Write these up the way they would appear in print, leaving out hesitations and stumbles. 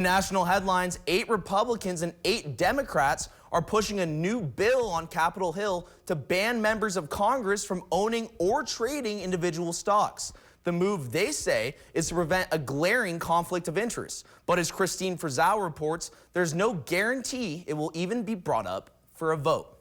National headlines: 8 Republicans and 8 Democrats are pushing a new bill on Capitol Hill to ban members of Congress from owning or trading individual stocks. The move, they say, is to prevent a glaring conflict of interest. But as Christine Frizzau reports, there's no guarantee it will even be brought up for a vote.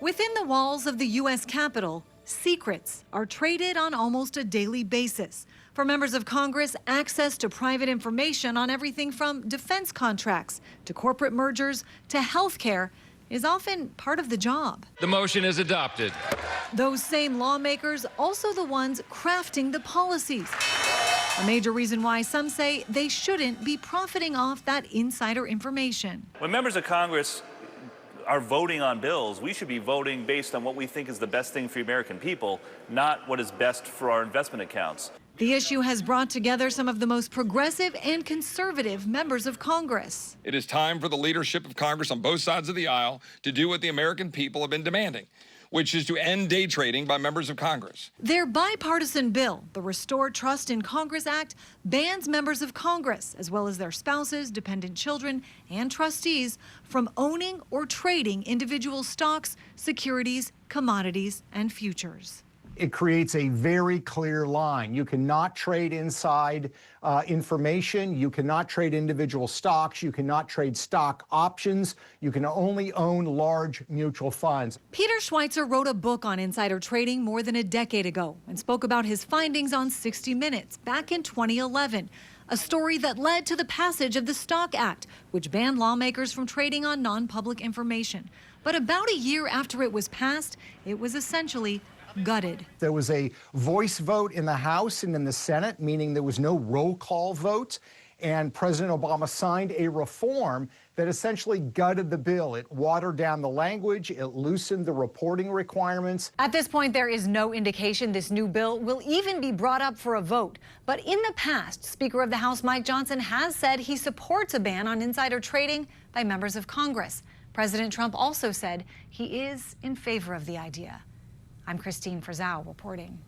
Within the walls of the U.S. Capitol, secrets are traded on almost a daily basis. For members of Congress, access to private information on everything from defense contracts to corporate mergers to health care is often part of the job. The motion is adopted. Those same lawmakers also the ones crafting the policies. A major reason why some say they shouldn't be profiting off that insider information. When members of Congress are voting on bills, we should be voting based on what we think is the best thing for the American people, not what is best for our investment accounts. The issue has brought together some of the most progressive and conservative members of Congress. It is time for the leadership of Congress on both sides of the aisle to do what the American people have been demanding, which is to end day trading by members of Congress. Their bipartisan bill, the Restore Trust in Congress Act, bans members of Congress, as well as their spouses, dependent children, and trustees, from owning or trading individual stocks, securities, commodities, and futures. It creates a very clear line. You cannot trade inside information. You cannot trade individual stocks. You cannot trade stock options. You can only own large mutual funds. Peter Schweitzer wrote a book on insider trading more than a decade ago and spoke about his findings on 60 Minutes back in 2011. A story that led to the passage of the Stock Act, which banned lawmakers from trading on non-public information. But about a year after it was passed, it was essentially gutted. There was a voice vote in the House and in the Senate, meaning there was no roll call vote. And President Obama signed a reform that essentially gutted the bill. It watered down the language. It loosened the reporting requirements. At this point, there is no indication this new bill will even be brought up for a vote. But in the past, Speaker of the House Mike Johnson has said he supports a ban on insider trading by members of Congress. President Trump also said he is in favor of the idea. I'm Christine Frizzau reporting.